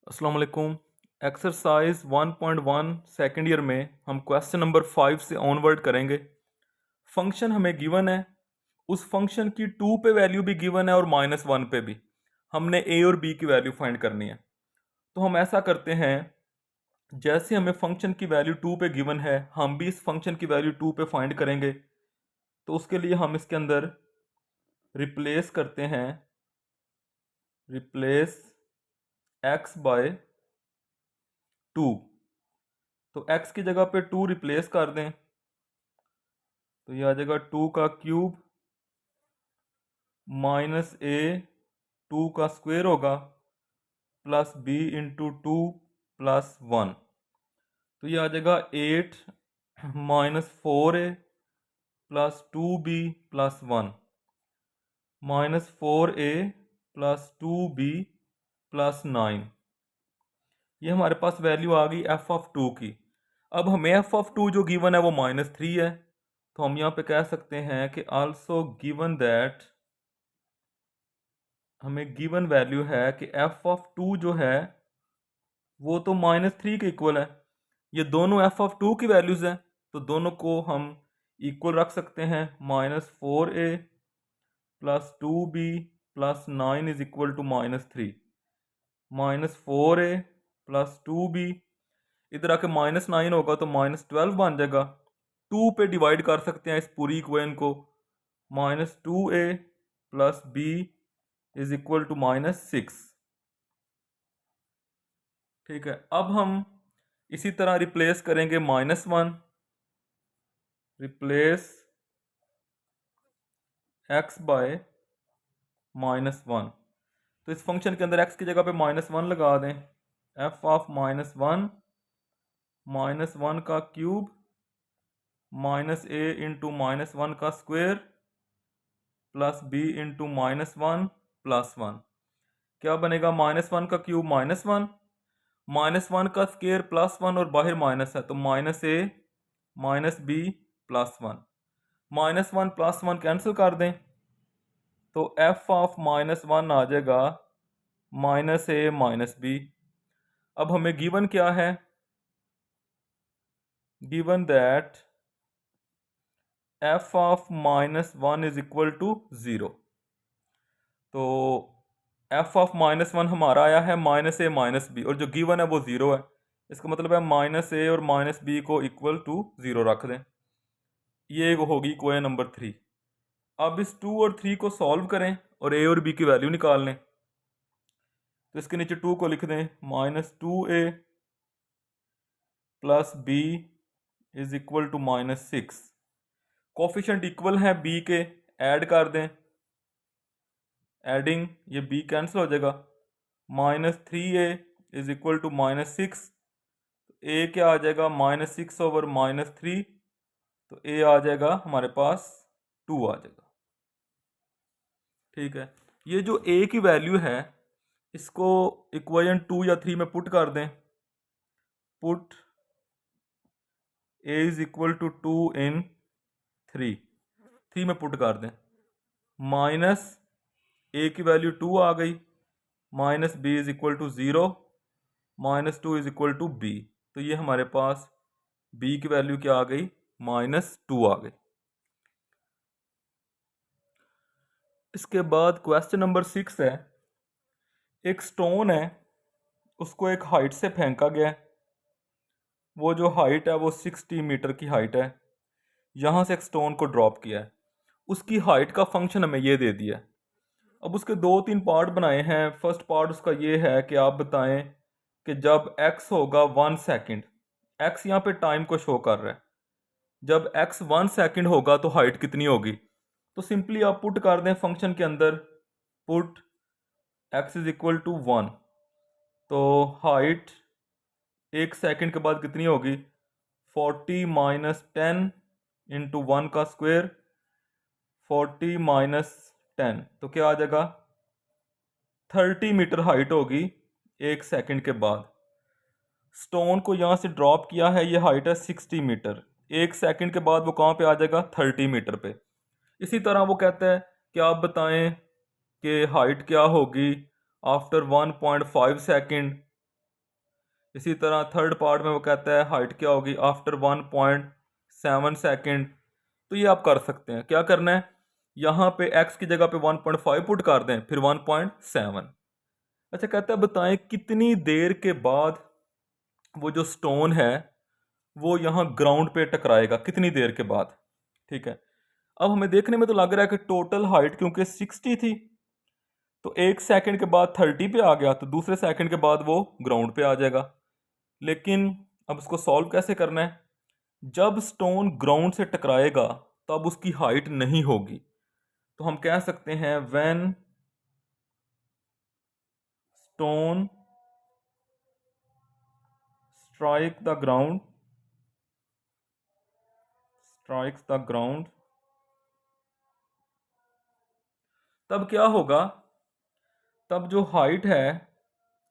अस्सलाम वालेकुम। Exercise 1.1 second year में हम क्वेश्चन नंबर 5 से ऑनवर्ड करेंगे। फंक्शन हमें गिवन है, उस फंक्शन की 2 पे वैल्यू भी गिवन है और -1 पे भी। हमने ए और बी की वैल्यू फाइंड करनी है। तो हम ऐसा करते हैं, जैसे हमें फंक्शन की वैल्यू 2 पे गिवन है, हम भी इस फंक्शन की वैल्यू 2 पे फाइंड करेंगे। तो उसके लिए हम इसके अंदर रिप्लेस करते हैं, रिप्लेस एक्स बाय 2। तो x की जगह पे 2 रिप्लेस कर दें, तो ये आ जाएगा 2 का क्यूब माइनस ए 2 का स्क्वायर होगा प्लस b इंटू 2 प्लस 1। तो ये आ जाएगा 8 minus 4a plus 2b plus 1 minus 4a plus 2b plus 9। ये हमारे पास वैल्यू आ गई एफ ऑफ 2 की। अब हमें एफ ऑफ 2 जो गिवन है वो -3 है, तो हम यहाँ पे कह सकते हैं कि आल्सो गिवन दैट, हमें गिवन वैल्यू है कि एफ ऑफ 2 जो है वो तो -3 के इक्वल है। ये दोनों एफ ऑफ 2 की वैल्यूज़ हैं, तो दोनों को हम इक्वल रख सकते हैं। -4a plus 2b plus 9 is equal to -3। -4a plus 2b, इधर आके -9 होगा तो -12 बन जाएगा। 2 पे डिवाइड कर सकते हैं इस पूरी इक्वेशन को। -2a plus b is equal to -6। ठीक है, अब हम इसी तरह रिप्लेस करेंगे -1, रिप्लेस x बाय -1। तो इस फंक्शन के अंदर x की जगह पे -1 लगा दें। f ऑफ -1 का क्यूब माइनस ए इंटू -1 का square plus b into -1 plus 1। क्या बनेगा? -1 का क्यूब -1, -1 का स्क्वायर प्लस 1 और बाहर माइनस है तो -a minus b plus 1। -1 plus 1 cancel कर दें तो f ऑफ -1 आ जाएगा -a माइनस b। अब हमें गिवन क्या है? Given that f of -1 is equal to 0। तो f ऑफ -1 हमारा आया है -a माइनस b, और जो गिवन है वो 0 है। इसका मतलब है -a और -b को इक्वल टू 0 रख दें। ये होगी इक्वेशन नंबर 3। अब इस 2 और 3 को सॉल्व करें और a और b की वैल्यू निकाल लें। तो इसके नीचे 2 को लिख दें, -2a plus b is equal to -6। Coefficient equal हैं b के, ऐड कर दें, एडिंग ये b कैंसिल हो जाएगा। -3a is equal to -6, a क्या आ जाएगा? -6 ओवर -3, तो a आ जाएगा हमारे पास 2 आ जाएगा। ठीक है, ये जो a की वैल्यू है इसको इक्वेशन 2 या 3 में पुट कर दें। Put a is equal to 2 in 3 में पुट कर दें। माइनस a की वैल्यू 2 आ गई, minus b is equal to 0, -2 is equal to b। तो ये हमारे पास b की वैल्यू क्या आ गई? -2 आ गई। इसके बाद क्वेश्चन नंबर 6 है। एक स्टोन है, उसको एक हाइट से फेंका गया है। वो जो हाइट है वो 60 मीटर की हाइट है। यहाँ से एक स्टोन को ड्रॉप किया है, उसकी हाइट का फंक्शन हमें ये दे दिया है। अब उसके 2-3 पार्ट बनाए हैं। फर्स्ट पार्ट उसका ये है कि आप बताएं कि जब x होगा 1 सेकंड, x यहाँ पे टाइम को शो कर रहा है, जब x 1 सेकंड होगा तो हाइट कितनी होगी? तो सिंपली आप पुट कर दें फंक्शन के अंदर, put x is equal to 1। तो हाइट 1 सेकंड के बाद कितनी होगी? 40 माइनस 10 इंटू 1 का स्क्वायर, 40 माइनस 10, तो क्या आ जाएगा? 30 मीटर हाइट होगी 1 सेकंड के बाद। स्टोन को यहाँ से ड्रॉप किया है, ये हाइट है 60 मीटर। 1 सेकंड के बाद वो कहाँ पे आ जाएगा? 30 मीटर पे। इसी तरह वो कहता है कि आप बताएं कि हाइट क्या होगी आफ्टर 1.5 सेकंड। इसी तरह थर्ड पार्ट में वो कहता है हाइट क्या होगी आफ्टर 1.7 सेकेंड। तो ये आप कर सकते हैं। क्या करना है, यहाँ पे x की जगह पे 1.5 पुट कर दें, फिर 1.7। अच्छा, कहता है बताएं कितनी देर के बाद वो जो स्टोन है वो यहाँ ग्राउंड पे टकराएगा, कितनी देर के बाद। ठीक है, अब हमें देखने में तो लग रहा है कि टोटल हाइट क्योंकि 60 थी, तो 1 सेकंड के बाद 30 पे आ गया, तो दूसरे सेकंड के बाद वो ग्राउंड पे आ जाएगा। लेकिन अब इसको सॉल्व कैसे करना है, जब स्टोन ग्राउंड से टकराएगा तब उसकी हाइट नहीं होगी। तो हम कह सकते हैं when stone strike the ground strikes the ground, तब क्या होगा, तब जो हाइट है,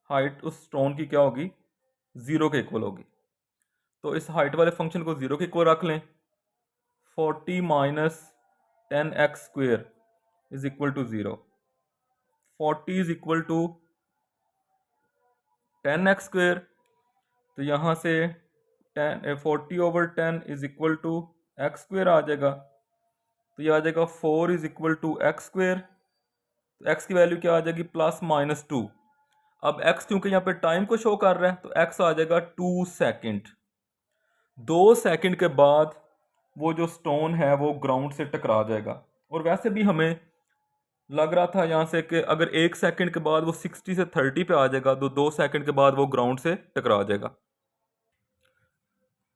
हाइट उस स्टोन की क्या होगी, जीरो के इक्वल होगी। तो इस हाइट वाले फंक्शन को जीरो के इक्वल रख लें। 40 minus 10x² is equal to 0। 40 is equal to 10x², तो यहाँ से 40/10 इज इक्वल टू x² आ जाएगा। तो ये आ जाएगा 4 इज इक्वल टू x²। तो x की वैल्यू क्या आ जाएगी, +-2। अब x क्योंकि यहाँ पे टाइम को शो कर रहा है, तो x आ जाएगा 2 सेकेंड। 2 सेकेंड के बाद वो जो स्टोन है वो ग्राउंड से टकरा जाएगा। और वैसे भी हमें लग रहा था यहाँ से कि अगर 1 सेकेंड के बाद वो 60 से 30 पे आ जाएगा, तो 2 सेकेंड के बाद वो ग्राउंड से टकरा जाएगा।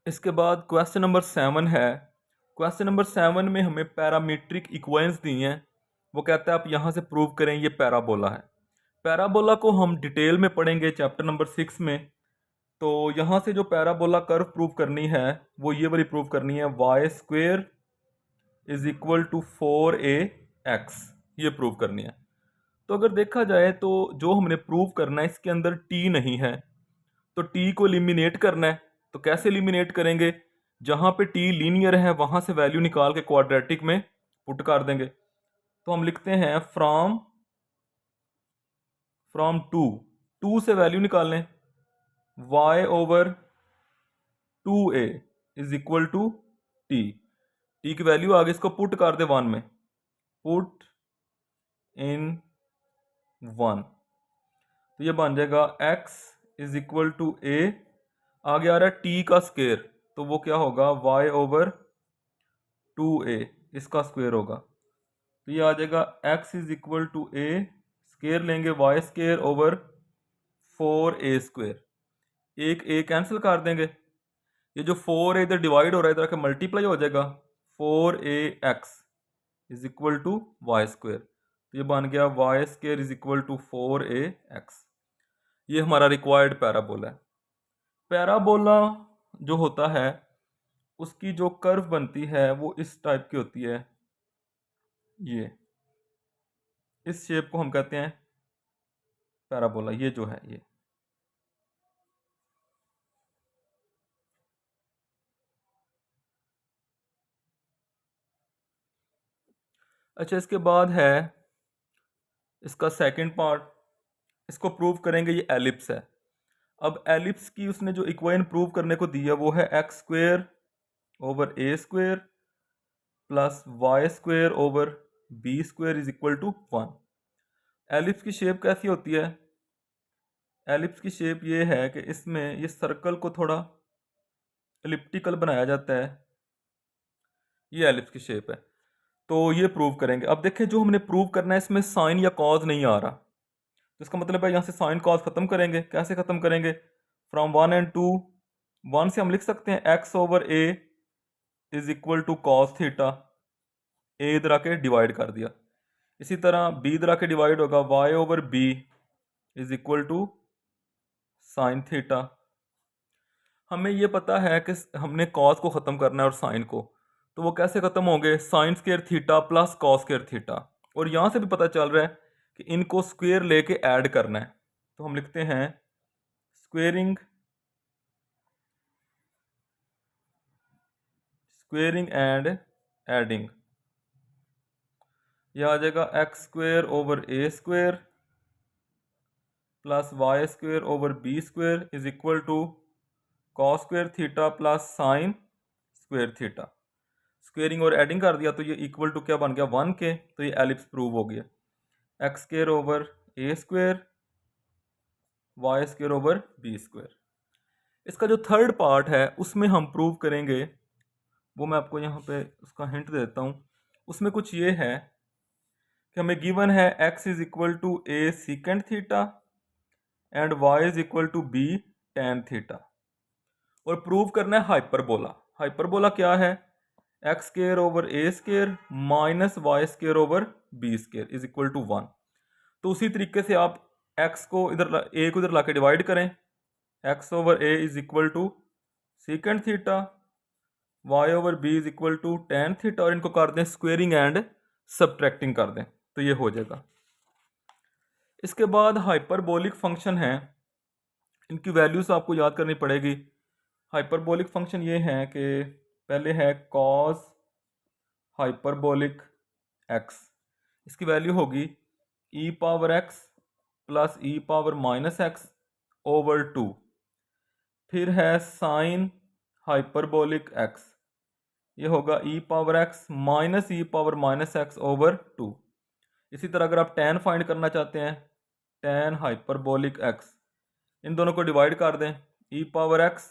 इसके बाद क्वेश्चन नंबर 7 है। क्वेश्चन नंबर 7 में हमें पैरामीट्रिक इक्वेशंस दी हैं। वो कहता है आप यहाँ से प्रूव करें ये पैराबोला है। पैराबोला को हम डिटेल में पढ़ेंगे चैप्टर नंबर 6 में। तो यहाँ से जो पैराबोला कर्व प्रूव करनी है वो ये वाली प्रूव करनी है, y² is equal to 4ax, ये प्रूव करनी है। तो अगर देखा जाए तो जो हमने प्रूव करना है इसके अंदर t नहीं है, तो t को एलिमिनेट करना है। तो कैसे एलिमिनेट करेंगे, जहाँ पे t लीनियर है वहाँ से वैल्यू निकाल के क्वाड्रेटिक में पुट कर देंगे। तो हम लिखते हैं फ्रॉम 2 से वैल्यू निकाल लें, y/2a is equal to t. T की वैल्यू आगे इसको पुट कर दे 1 में, पुट इन 1। तो ये बन जाएगा x is equal to a, आगे आ रहा है t का स्क्वायर, तो वो क्या होगा y/2a, इसका स्क्वायर होगा। तो ये आ जाएगा x is equal to a, square लेंगे y² / 4a²। एक a कैंसिल कर देंगे, ये जो 4a इधर डिवाइड हो रहा है इधर के मल्टीप्लाई हो जाएगा, 4ax is equal to y²। तो ये बन गया y² is equal to 4ax। ये हमारा रिक्वायर्ड पैराबोला है। पैराबोला जो होता है उसकी जो कर्व बनती है वो इस टाइप की होती है, ये इस शेप को हम कहते हैं पैराबोला, ये जो है ये। अच्छा, इसके बाद है इसका सेकंड पार्ट, इसको प्रूव करेंगे, ये एलिप्स है। अब एलिप्स की उसने जो इक्वेशन प्रूव करने को दी है वो है x² / a² plus y² / b² is equal to 1। Ellipse की शेप कैसी होती है, एलिप्स की शेप ये है कि इसमें ये सर्कल को थोड़ा एलिप्टिकल बनाया जाता है, ये एलिप्स की शेप है। तो ये प्रूव करेंगे। अब देखें जो हमने प्रूव करना है इसमें साइन या कॉज नहीं आ रहा, तो इसका मतलब है यहाँ से साइन कॉज खत्म करेंगे। कैसे खत्म करेंगे, फ्रॉम 1 and 2, 1 से हम लिख सकते हैं x/a is equal to cos theta, a इधर आके डिवाइड कर दिया। इसी तरह b इधर आके डिवाइड होगा, y/b is equal to sine theta. हमें ये पता है कि हमने कॉस को ख़त्म करना है और साइन को, तो वो कैसे ख़त्म होंगे, sine square theta plus cos square theta. और यहाँ से भी पता चल रहा है कि इनको स्क्वायर लेके ऐड करना है, तो हम लिखते हैं स्क्वेयरिंग एंड एडिंग। यह आ जाएगा x² / a² plus y square over b square is equal to cos square theta plus sine square theta. Squaring और एडिंग कर दिया तो ये इक्वल टू क्या बन गया 1 के, तो ये एलिप्स प्रूव हो गया। X square over a square y square over b square. इसका जो थर्ड पार्ट है उसमें हम प्रूव करेंगे, वो मैं आपको यहाँ पे उसका हिंट देता हूँ। उसमें कुछ ये है कि हमें गिवन है x is equal to a secant theta and y is equal to b tan theta, और प्रूव करना है हाइपरबोला। हाइपरबोला क्या है? X square over a square minus y square over b square is equal to 1। तो उसी तरीके से आप x को इधर a को इधर ला के डिवाइड करें, x over a is equal to secant theta, y over b is equal to tan theta, और इनको कर दें स्क्वेयरिंग एंड सब्ट्रैक्टिंग कर दें तो ये हो जाएगा। इसके बाद हाइपरबोलिक फंक्शन है, इनकी वैल्यूज आपको याद करनी पड़ेगी। हाइपरबोलिक फंक्शन ये है कि पहले है कॉस हाइपरबोलिक x, इसकी वैल्यू होगी e power x plus e power minus x over 2। फिर है साइन हाइपरबोलिक x, ये होगा e power x minus e power minus x over 2। इसी तरह अगर आप tan फाइंड करना चाहते हैं, tan हाइपरबोलिक x, इन दोनों को डिवाइड कर दें, e power x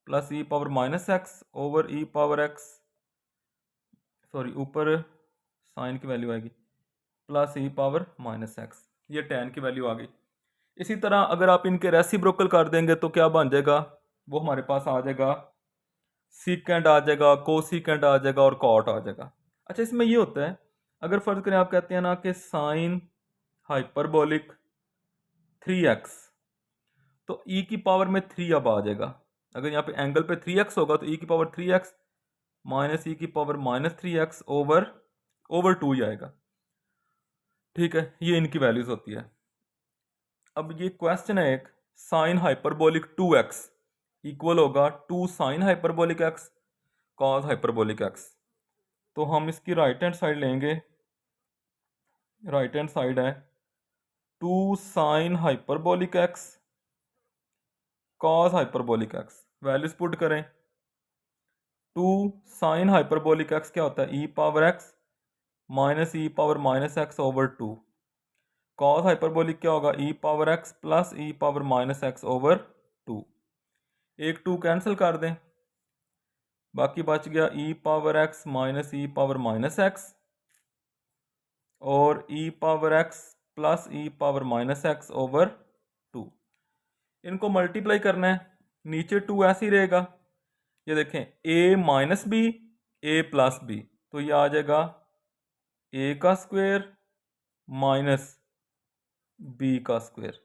plus e power minus x over e power x, sorry ऊपर साइन की वैल्यू आएगी plus e power minus x, ये tan की वैल्यू आ गई। इसी तरह अगर आप इनके रेसिप्रोकल कर देंगे तो क्या बन जाएगा, वो हमारे पास आ जाएगा सीकेंड आ जाएगा, कोसीकेंड आ जाएगा और कॉट आ जाएगा। अच्छा, इसमें ये होता है अगर फर्ज करें आप कहते हैं ना कि साइन हाइपरबोलिक 3x, तो e की पावर में 3 अब आ जाएगा। अगर यहाँ पे एंगल पे 3x होगा तो e की पावर 3x माइनस e की पावर माइनस 3x ओवर 2 ही आएगा। ठीक है, ये इनकी वैल्यूज होती है। अब ये क्वेश्चन है एक, साइन हाइपरबोलिक 2x इक्वल होगा 2 sine hyperbolic x cos hyperbolic x। तो हम इसकी राइट हैंड साइड लेंगे, राइट हैंड साइड है 2 sine hyperbolic x cos hyperbolic x, values put करें। 2 साइन हाइपरबोलिक x क्या होता है, e power x minus e power minus x over 2। Cos hyperbolic क्या होगा, e power x plus e power minus x over 2। एक 2 cancel कर दें, बाकी बच गया e power x minus e power minus x और e power x plus e power minus x over 2। इनको मल्टीप्लाई करना है, नीचे 2 ऐसे ही रहेगा। ये देखें a minus B A plus B, तो ये आ जाएगा a का स्क्वायर माइनस b का स्क्वायर।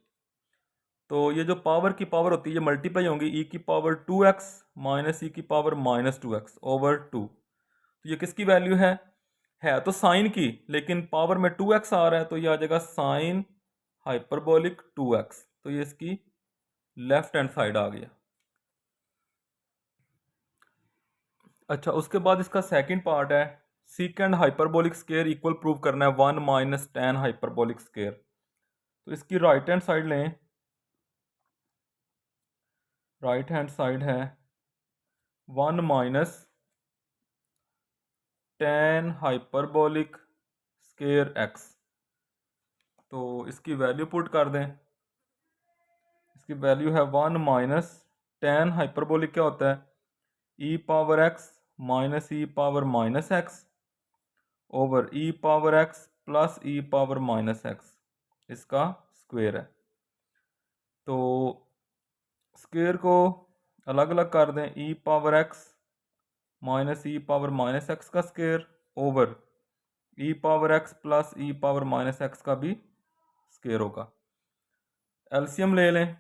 तो ये जो पावर की पावर होती है ये मल्टीप्लाई होंगी, e की पावर 2x माइनस e की पावर माइनस 2x ओवर 2। तो ये किसकी वैल्यू है तो साइन की, लेकिन पावर में 2x आ रहा है तो ये आ जाएगा साइन हाइपरबोलिक 2x। तो ये इसकी लेफ्ट हैंड साइड आ गया। अच्छा, उसके बाद इसका सेकंड पार्ट है सीकेंड हाइपरबोलिक स्क्वायर इक्वल प्रूव करना है 1 माइनस टेन हाइपरबोलिक स्क्वायर। तो इसकी राइट हैंड साइड लें, राइट हैंड साइड है 1 minus tan hyperbolic square x। तो इसकी वैल्यू पुट कर दें, इसकी वैल्यू है 1 माइनस टेन हाइपरबोलिक क्या होता है, e power x minus e power minus x over e power x plus e power minus x, इसका स्क्वायर है। तो स्क्वायर को अलग अलग कर दें, e power x minus e power minus x का square over e power x plus e power minus x का भी स्क्वायर होगा। एलसीएम ले लें,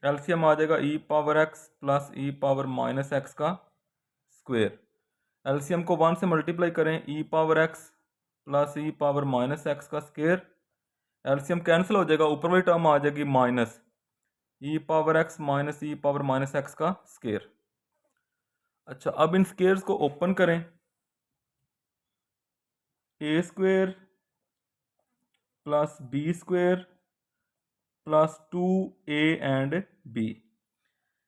एलसीएम आ जाएगा e power x plus e power minus x का स्क्वायर। एलसीएम को 1 से मल्टीप्लाई करें, e power x plus e power minus x का स्क्वायर। एलसीएम कैंसिल हो जाएगा, ऊपर वाली टर्म आ जाएगी minus e power x minus e power minus x का स्क्वायर। अच्छा, अब इन स्क्वायर्स को ओपन करें, a square plus b square plus 2a and b।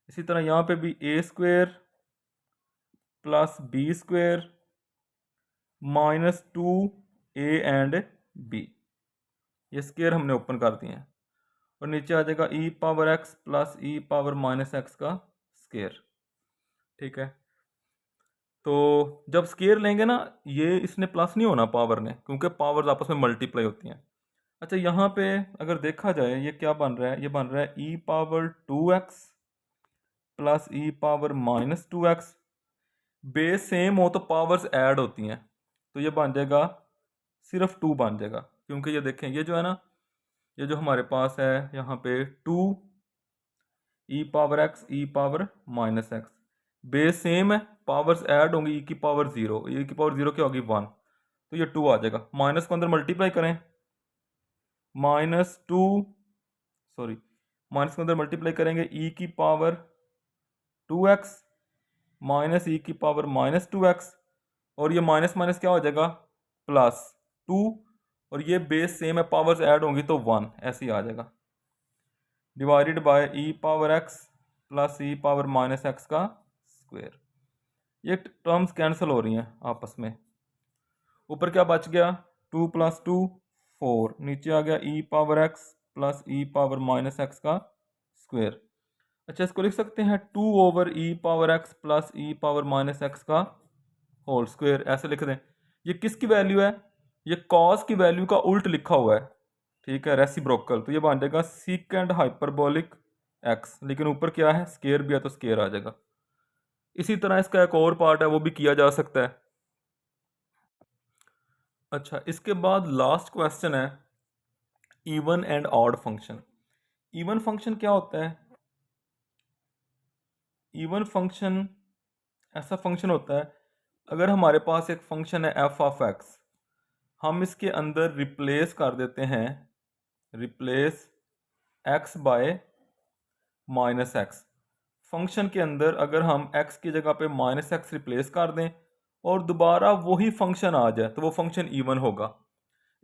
इसी तरह यहाँ पे भी a square plus b square minus 2a and b, ये स्क्वेयर हमने ओपन कर दिए हैं, और नीचे आ जाएगा e power x plus e power minus x का स्क्वेयर। ठीक है, तो जब स्क्वेयर लेंगे ना, ये इसने प्लस नहीं होना पावर ने, क्योंकि पावर्स आपस में मल्टीप्लाई होती हैं। अच्छा, यहाँ पे अगर देखा जाए ये क्या बन रहा है, ये बन रहा है e power 2x plus e power minus 2x। Base same हो तो पावर्स ऐड होती हैं, तो ये बन जाएगा सिर्फ 2 बन जाएगा, क्योंकि ये देखें ये जो है ना, ये जो हमारे पास है यहाँ पे 2 e power x e power minus x, base same है, पावर्स ऐड होंगी, ई की पावर 0, ई की पावर 0 क्या होगी 1, तो ये 2 आ जाएगा। माइनस को अंदर मल्टीप्लाई करें, माइनस 2 सॉरी माइनस के अंदर मल्टीप्लाई करेंगे ई की पावर 2x माइनस ई की पावर माइनस 2x, और ये माइनस माइनस क्या हो जाएगा प्लस 2, और ये बेस सेम है, पावर्स ऐड होंगी तो 1 ऐसे ही आ जाएगा, divided by E power x plus E power minus x का स्क्वायर। ये टर्म्स कैंसिल हो रही हैं आपस में। ऊपर क्या बच गया, 2 प्लस 2 4, नीचे आ गया ई पावर x प्लस ई पावर माइनस एक्स का स्क्वायर। अच्छा, इसको लिख सकते हैं 2 ओवर ई पावर x प्लस ई पावर माइनस एक्स का होल स्क्वायर, ऐसे लिख दें। ये किसकी वैल्यू है, ये कॉस की वैल्यू का उल्ट लिखा हुआ है। ठीक है, रेसिप्रोकल, तो ये बन जाएगा सीकेंड हाइपरबोलिक x, लेकिन ऊपर क्या है स्क्वायर भी है तो स्क्वायर आ जाएगा। इसी तरह इसका एक और पार्ट है, वो भी किया जा सकता है। अच्छा, इसके बाद लास्ट क्वेश्चन है even and odd function. Even function क्या होता है, इवन फंक्शन ऐसा फंक्शन होता है, अगर हमारे पास एक फंक्शन है एफ ऑफ एक्स, हम इसके अंदर रिप्लेस कर देते हैं, replace x bye minus x. Function के अंदर अगर हम एक्स की जगह पे माइनस एक्स रिप्लेस कर दें और दोबारा वही फंक्शन आ जाए तो वो फंक्शन इवन होगा।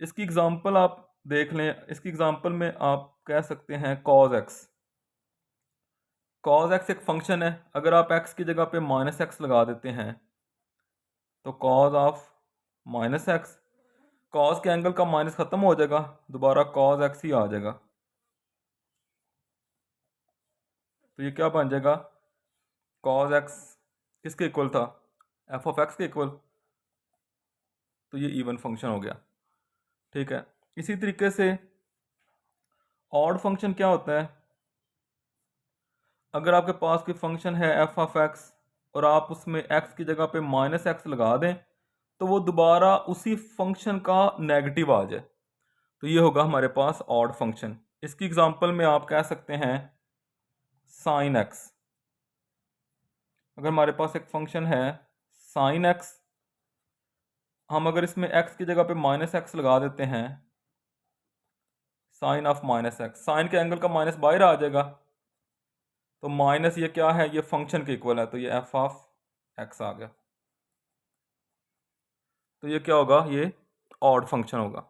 इसकी एग्जांपल आप देख लें, इसकी एग्जांपल में आप कह सकते हैं कॉज एक्स। कॉज एक्स एक फंक्शन है, अगर आप एक्स की जगह पे माइनस एक्स लगा देते हैं तो cause of minus x, cause के एंगल का माइनस खत्म हो जाएगा, दोबारा कॉज एक्स ही आ जाएगा, तो ये क्या बन जाएगा, कॉज एक्स किसके इक्वल था, एफ ऑफ एक्स के इक्वल, तो ये इवन फंक्शन हो गया। ठीक है, इसी तरीके से ऑड फंक्शन क्या होता है, अगर आपके पास कोई फंक्शन है एफ ऑफ एक्स और आप उसमें एक्स की जगह पे माइनस एक्स लगा दें तो वो दोबारा उसी फंक्शन का नेगेटिव आ जाए, तो ये होगा हमारे पास ऑड फंक्शन। इसकी एग्जांपल में आप कह सकते हैं साइन एक्स। अगर हमारे पास एक फंक्शन है साइन एक्स, हम अगर इसमें एक्स की जगह पे माइनस एक्स लगा देते हैं, sine of minus X, sine के एंगल का माइनस बाहर आ जाएगा, तो माइनस ये क्या है, ये फंक्शन के इक्वल है, तो ये एफ ऑफ एक्स आ गया, तो ये क्या होगा, ये ऑड फंक्शन होगा।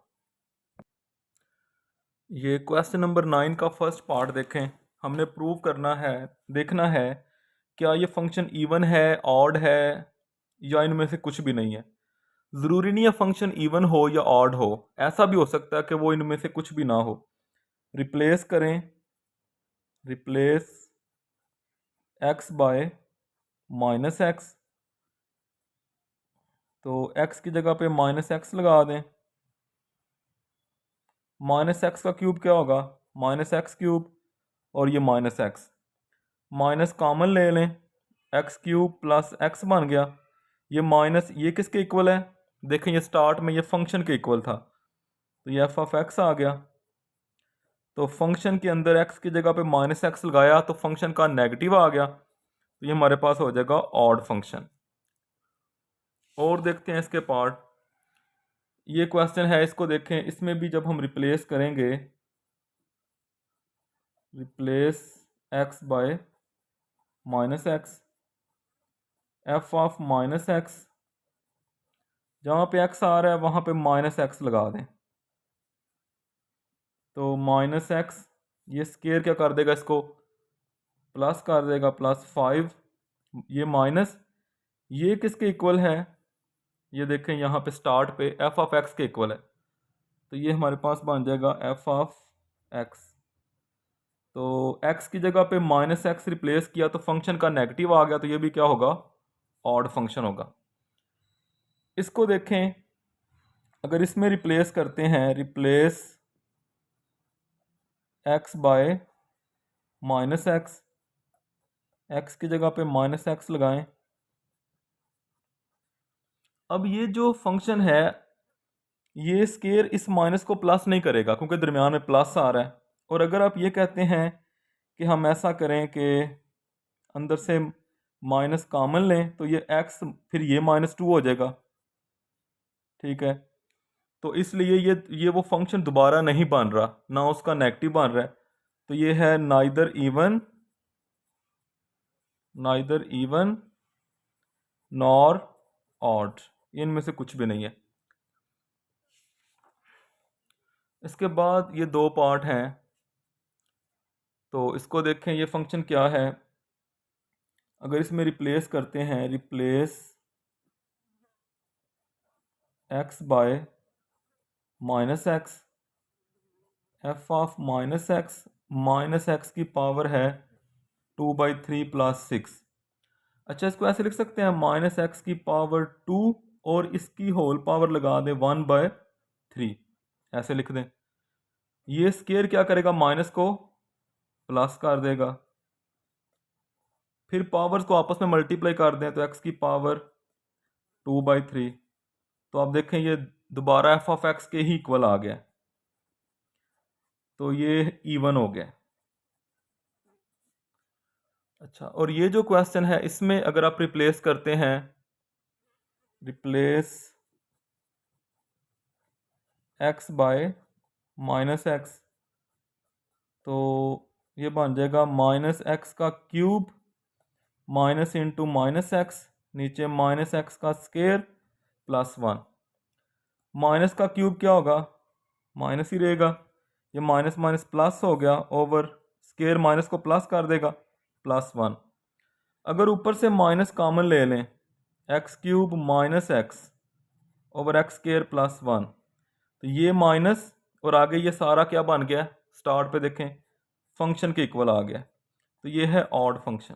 ये क्वेश्चन नंबर 9 का फर्स्ट पार्ट देखें, हमने प्रूव करना है, देखना है क्या ये फंक्शन इवन है, ऑड है, या इनमें से कुछ भी नहीं है। ज़रूरी नहीं है फंक्शन इवन हो या ऑड हो, ऐसा भी हो सकता है कि वो इनमें से कुछ भी ना हो। रिप्लेस करें, replace x bye minus x, तो एक्स की जगह पे माइनस एक्स लगा दें, माइनस एक्स का क्यूब क्या होगा, माइनस एक्स क्यूब, और ये माइनस एक्स, माइनस कॉमन ले लें, एक्स क्यूब प्लस एक्स बन गया, ये माइनस ये किसके इक्वल है, देखें ये स्टार्ट में ये फंक्शन के इक्वल था, तो ये एफ ऑफ एक्स आ गया, तो फंक्शन के अंदर एक्स की जगह पे माइनस एक्स लगाया तो फंक्शन का नेगेटिव आ गया, तो ये हमारे पास हो जाएगा ऑड फंक्शन। और देखते हैं इसके पार्ट, ये क्वेश्चन है, इसको देखें, इसमें भी जब हम रिप्लेस करेंगे, replace x bye minus x, F of minus x, जहाँ पे एक्स आ रहा है वहाँ पे माइनस एक्स लगा दें, तो माइनस एक्स ये स्केयर क्या कर देगा, इसको प्लस कर देगा, +5, ये माइनस, ये किसके इक्वल है, ये देखें यहाँ पे स्टार्ट पे एफ ऑफ एक्स के इक्वल है, तो ये हमारे पास बन जाएगा एफ ऑफ एक्स। तो एक्स की जगह पे -x रिप्लेस किया तो फंक्शन का नेगेटिव आ गया, तो ये भी क्या होगा, ऑड फंक्शन होगा। इसको देखें, अगर इसमें रिप्लेस करते हैं, replace x by -x, x की जगह पे -x लगाएं। अब ये जो फंक्शन है, ये स्केयर इस माइनस को प्लस नहीं करेगा क्योंकि दरमियान में प्लस आ रहा है। और अगर आप ये कहते हैं कि हम ऐसा करें कि अंदर से माइनस कॉमन लें, तो ये x फिर ये -2 हो जाएगा, ठीक है। तो इसलिए ये वो फंक्शन दोबारा नहीं बन रहा, ना उसका नेगेटिव बन रहा है, तो ये है नाइदर इवन नॉर ऑड, इनमें से कुछ भी नहीं है। इसके बाद ये दो पार्ट हैं, तो इसको देखें, ये फंक्शन क्या है। अगर इसमें रिप्लेस करते हैं, replace x by -x, F of -x की पावर है 2/3 + 6। अच्छा, इसको ऐसे लिख सकते हैं, -x की पावर 2 और इसकी होल पावर लगा दें 1/3, ऐसे लिख दें। ये स्केयर क्या करेगा, माइनस को प्लस कर देगा, फिर पावर्स को आपस में मल्टीप्लाई कर दें तो x की पावर 2/3, तो आप देखें ये दोबारा एफ ऑफ एक्स के ही इक्वल आ गया, तो ये इवन हो गया। अच्छा, और ये जो क्वेश्चन है, इसमें अगर आप रिप्लेस करते हैं, रिप्लेस x बाय -x, तो ये बन जाएगा -x का क्यूब माइनस इंटू -x, नीचे -x का स्केयर +1। माइनस का क्यूब क्या होगा, माइनस ही रहेगा, ये माइनस माइनस प्लस हो गया, ओवर स्केयर माइनस को प्लस कर देगा, +1। अगर ऊपर से माइनस कॉमन ले लें, x³ -x over x square +1, तो ये माइनस और आगे ये सारा क्या बन गया, स्टार्ट पे देखें फंक्शन के इक्वल आ गया, तो ये है ऑड फंक्शन।